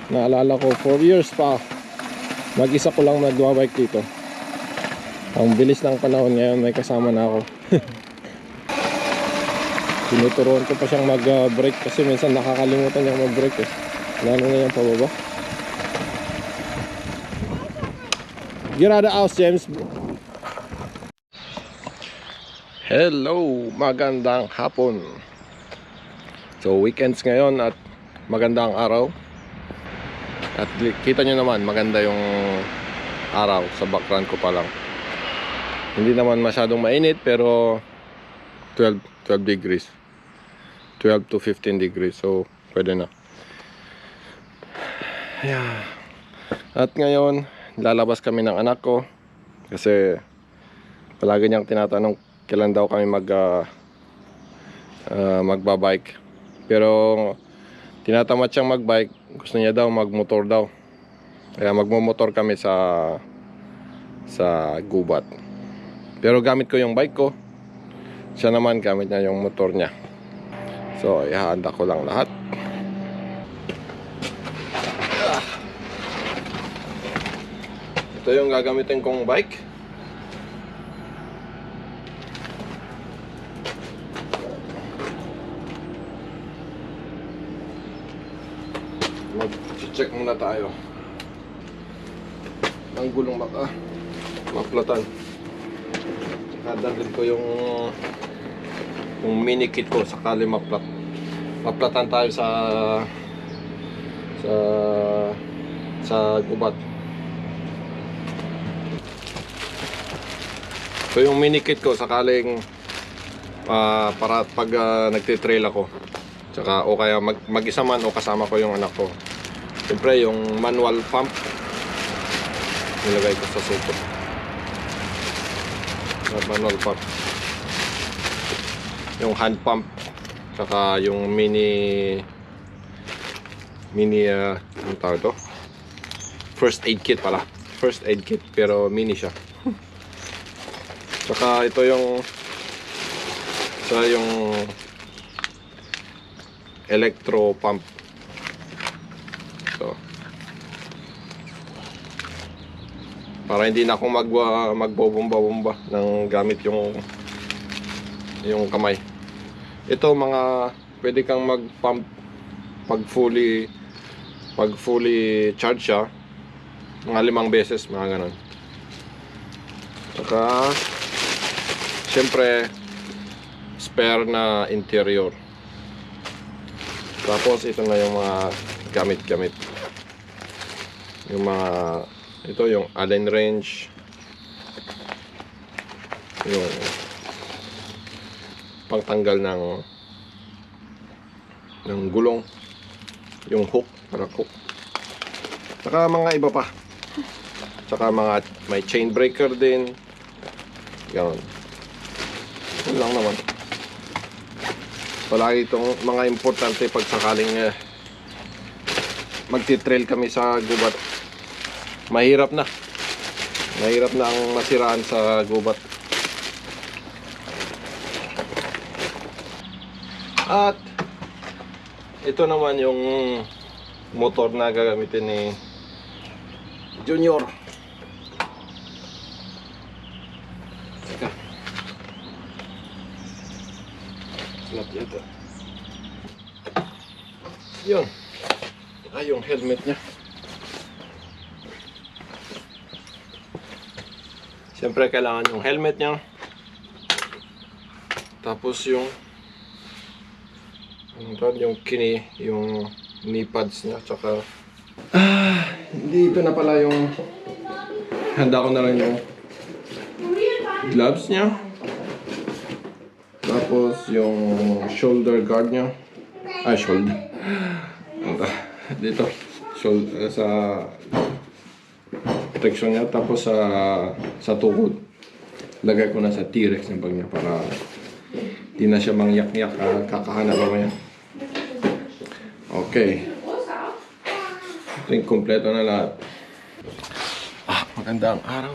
Naalala ko 4 years pa mag-isa ko lang nagbabike dito. Ang bilis ng panahon, ngayon may kasama na ako. Tinuturuan ko pa siyang mag-brake kasi minsan nakakalimutan niyang mag-brake eh. Lalo na yung pababa. Get out of the house, James. Hello, magandang hapon. So weekends ngayon at magandang araw. At kita nyo naman, maganda yung araw sa background ko pa lang. Hindi naman masyadong mainit pero 12 degrees, 12 to 15 degrees, so pwede na. Yeah. At ngayon lalabas kami ng anak ko kasi palagi niyang tinatanong kailan daw kami magbabike. Pero tinatamad siyang magbike, gusto niya daw magmotor daw. Kaya magmomotor kami sa gubat. Pero gamit ko yung bike ko, siya naman gamit niya yung motor niya. So ihahanda ko lang lahat. Ito yung gagamitin kong bike. Mag-check muna tayo ang gulong maplatan. Dadalhin ko yung mini kit ko sakali maplatan tayo sa gubat. So yung mini kit ko sakaling para pag nagtitrail ako, tsaka o kaya mag-isa man o kasama ko yung anak ko. Siyempre yung manual pump nilagay ko sa supot. Manual pump, yung hand pump, tsaka yung mini ano tawag to? First aid kit pala. First aid kit pero mini siya. Tsaka ito yung electro pump. So para hindi na ako magbobomba ng gamit yung kamay. Ito mga pwede kang mag-pump pag fully charge siya, mga 5 beses, mga ganun. Saka syempre spare na interior. Tapos ito na yung mga gamit-gamit. Ito yung Allen wrench, yung pangtanggal ng gulong, yung hook, para hook, saka mga iba pa, saka may chain breaker din, gano'n. Yun lang naman. Palagi itong mga importante pag sakaling magti-trail kami sa gubat. Mahirap na ang masiraan sa gubat. At ito naman yung motor na gagamitin ni Junior. Teka, slap yata yun. Yung helmet niya. Siyempre kailangan yung helmet niya. Tapos yung knee pads niya, tsaka hindi ito na pala yung handa ko na lang yung gloves niya. Tapos yung shoulder guard niya. Shoulder. Dito. Shoulder sa protection niya. Tapos sa tuhod, lagay ko na sa T-Rex ng bag niya para di na siya mangyak-yak kakahanap mamaya. Okay, ito yung kompleto na lahat. Magandang araw.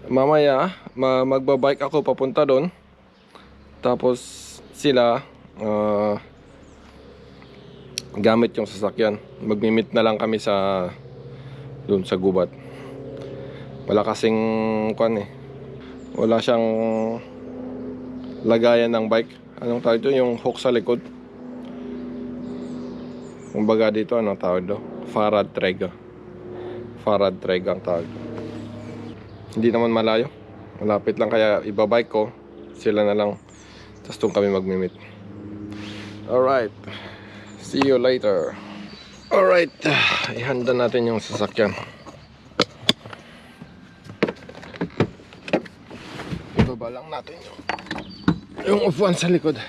Mamaya magbabike ako papunta doon. Tapos sila gamit yung sasakyan. Magmi-meet na lang kami sa doon sa gubat. Wala kasing wala siyang lagayan ng bike. Anong tawag ito? Yung hook sa likod. Kumbaga dito, anong tawag ito? Farad Treg. Farad Treg ang tawag. Hindi naman malayo. Malapit lang, kaya ibabike ko. Sila na lang. Tapos doon kami magmi-meet. Alright. See you later. Alright. Ihanda natin yung sasakyan. Ibaba lang natin yung upuan sa likod.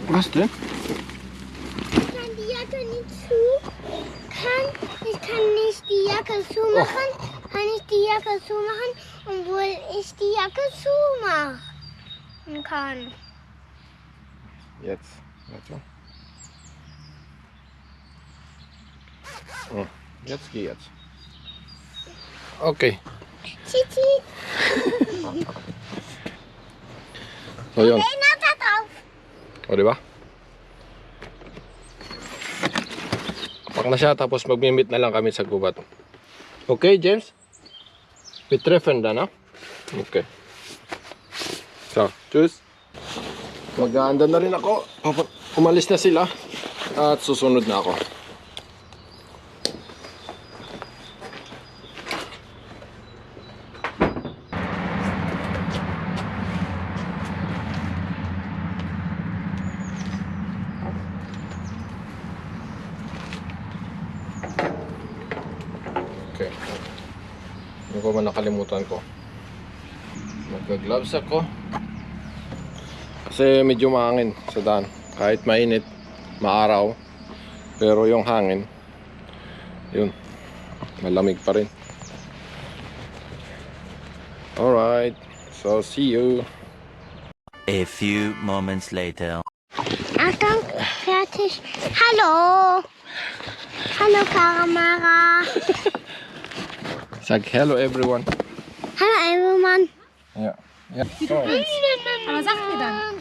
Was denn? Ich kann die Jacke nicht zu. Ich kann nicht die Jacke zumachen. Kann ich die Jacke zumachen, obwohl ich die Jacke zumachen kann. Jetzt. Warte. Jetzt geht's. Okay. Tschüssi. So yun. Erinnert da drauf. O diba? Pak na siya, tapos magmi-meet na lang kami sa gubat. Okay, James? Wir treffen dann, ha? Okay. So, tschüss. Mag-aanda na rin ako. Umalis na sila. At susunod na ako. Okay. Ano ko man nakalimutan ko? Magka-gloves ako. Kasi medyo mahangin sa daan. Kahit mainit, maaraw. Pero yung hangin, yun, malamig pa rin. Alright. So, see you. A few moments later. Achtung, fertig. Hallo. Hallo, Karamara. Sag hello everyone. Hallo, everyone. Ja. Ja. Komm her. Aber sag mir dann.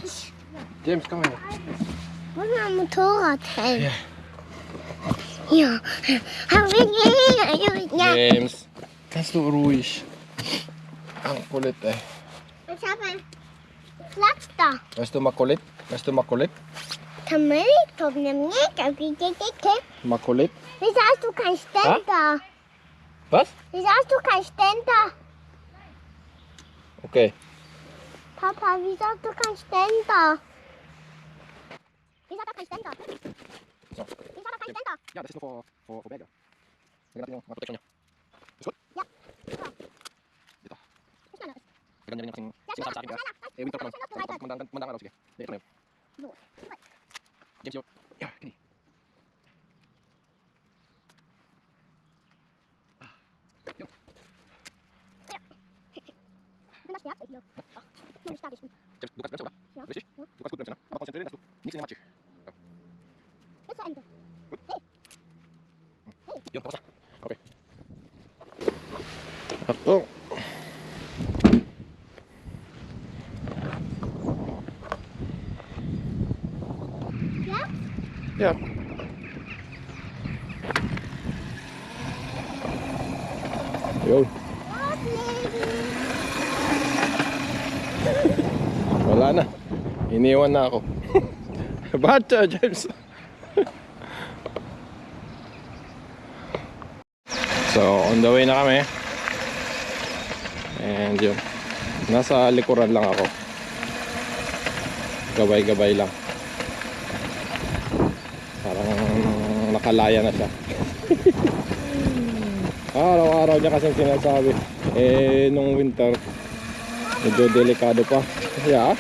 James, komm her. Wo ist mein Motorradhelm? Ja. Ja. Ja. James, kannst du ruhig? Ang kulit eh. Ich habe einen Platz da. Weißt du makulit? Weißt du makulit? Kamel, komm, nimm nicht. Makulit? Wieso hast du keinen Ständer? Was? Wieso hast du keinen Ständer? Okay. Papa, wieso hast du keinen Ständer? Wieso hat er keinen Ständer? So. Wieso hat er keinen Ständer? Ja, das ist nur für Berge. Lagyan natin yung mga protection niya. Is good? Ja. Ito. Dito. Ito na. Lagyan niya rin yung sinasabi sa akin ka. Winter pa naman. Mandang araw, sige. Dito na yun. James, yun. Yeah, kini. Yun. Wenn das sterbt, ich glaube. Wenn das sterbt, ich James, du kannst bremsen, oder? Ja. Richtig? Ja. Du kannst gut bremsen, ne? Aber konzentrieren, dass du nichts in den Matsch. Bis zu Ende. Yun, tapos na. Okay. Ako. Ja? Ja. Yun. Wala na. Iniwan na ako. Ba't James? So, on the way na kami. And yun. Nasa likuran lang ako. Gabay-gabay lang. Parang nakalaya na siya. Araw-araw niya kasing sinasabi. Eh, nung winter, medyo delikado pa. Yeah.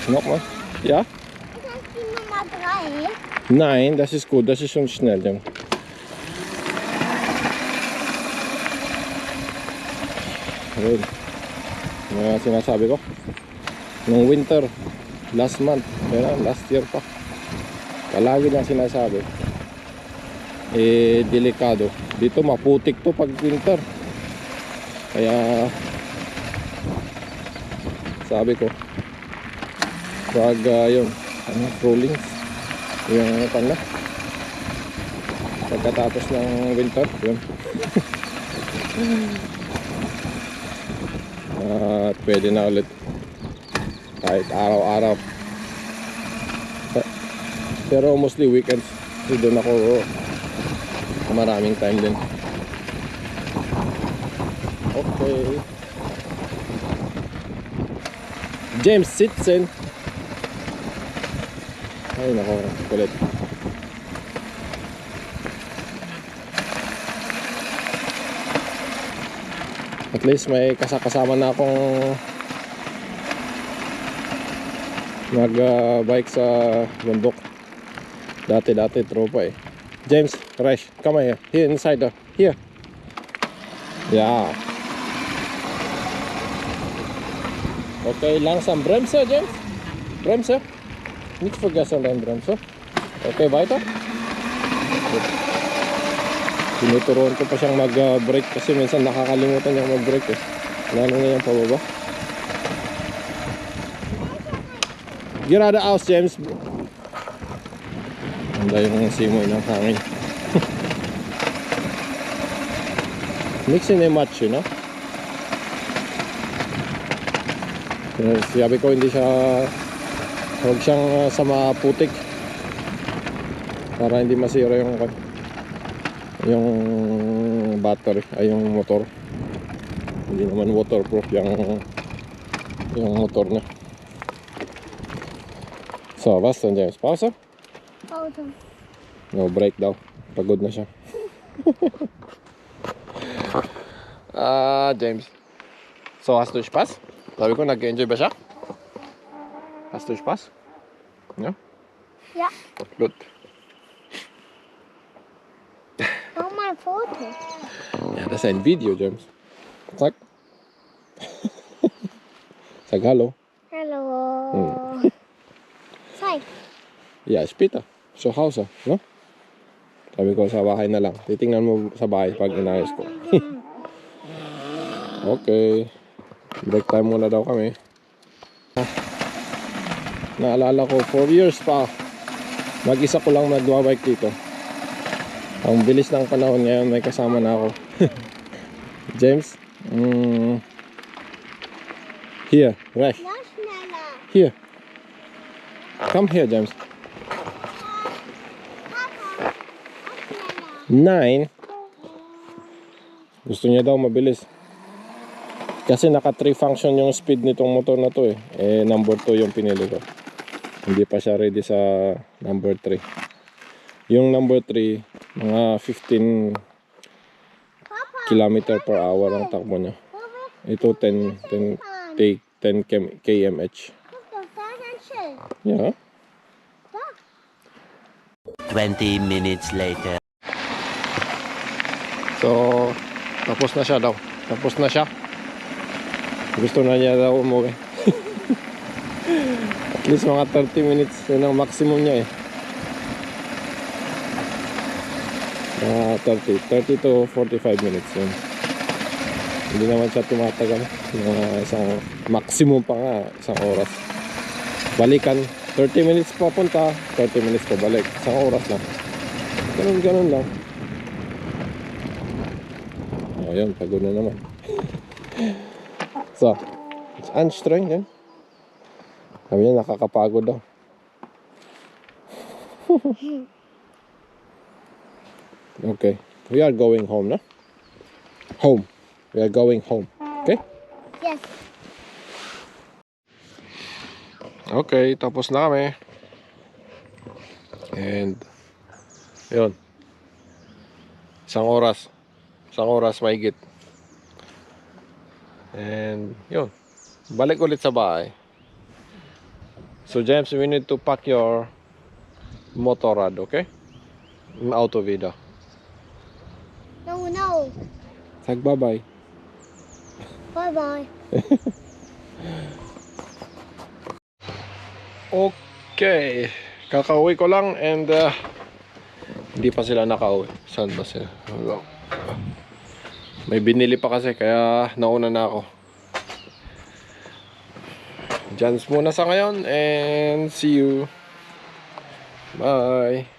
Nochmal. Ja? Das ist die Nummer 3. Nein, das ist gut. Das ist schon schnell. Yun. Ayun. Yung sinasabi ko. Nung winter, last month, last year pa. Palagi lang sinasabi. Delikado. Dito maputik to pag winter. Kaya sabi ko, pag yun, rolling yung pala pagkatapos ng winter, yun. At pwede na ulit kahit araw-araw. Pero mostly weekends, doon ako maraming time din. Okay. James Sitson. Ay nako, kulit. At least may kasama na akong mag-bike sa bundok. Dati tropa eh. James, Resh, come here. Here inside the, here. Yeah. Okay, langsam bremse, James. Bremse. Nicht vergessen dein Bremse. Okay, weiter. Tinuturuan ko pa siyang mag-brake kasi minsan nakakalimutan niya mag-brake eh. Lalo na yung pababa. Geradeaus, James. Handa yung simoy ng hangin. Mixing and match, you know. Sabi ko hindi siya, huwag siyang sa maputik para hindi masira yung battery ay yung motor. Hindi naman waterproof yung motor niya. So, was dann, James? Pause? Pause. No, break daw. Pagod na siya. James. So, hast du Spaß? Sabi ko, nag-enjoy ba siya? Hast du Spaß? Ja? Ja. Gut. Mach mal ein Foto. Ja, das ist ein Video, James. Sag. Sag hallo. Hallo. Hm. Zeig. Ja, später. Zu Hause, no? Sabi ko, sa bahay na lang. Titingnan mo sa bahay pag inayos ko. Okay. Break time muna daw kami. Naalala ko, 4 years pa. Mag-isa ko lang nagwa-bike dito. Ang bilis ng panahon ngayon, may kasama na ako. James, here, Resh. Noch schneller. Here. Come here, James. Papa. Noch schneller. 9. Gusto niya daw mabilis. Kasi naka 3 function yung speed nitong motor na to eh. Number 2 yung pinili ko. Hindi pa siya ready sa number 3. Yung number 3, mga 15 km per hour ang takbo niya. Ito 10 km/h. Guck doch, da ist ein Schild. Yeah. 20 minutes later. So, tapos na siya daw. Tapos na siya. Gusto na niya daw umuwi. At least mga 30 minutes yun ang maximum niya eh. 30 to 45 minutes yun. Hindi naman siya tumatagal. Isang maximum pa nga, isang oras. Balikan, 30 minutes papunta, 30 minutes pabalik. Isang oras lang. Ganun lang. Ayun, pagod na naman. So, it's anstrengend yan. Sabi niya, nakakapagod daw. Okay, we are going home, no? Home. We are going home. Okay? Yes. Okay, tapos na kami. And, yun. Isang oras mahigit. And, yun. Balik ulit sa bahay. So, James, we need to pack your motorrad, okay? Auto vida. No. Sag bye-bye. Bye-bye. Okay. Kakauwi ko lang and hindi pa sila nakauwi. Saan ba sila? May binili pa kasi kaya nauna na ako. Diyan muna sa ngayon and see you. Bye.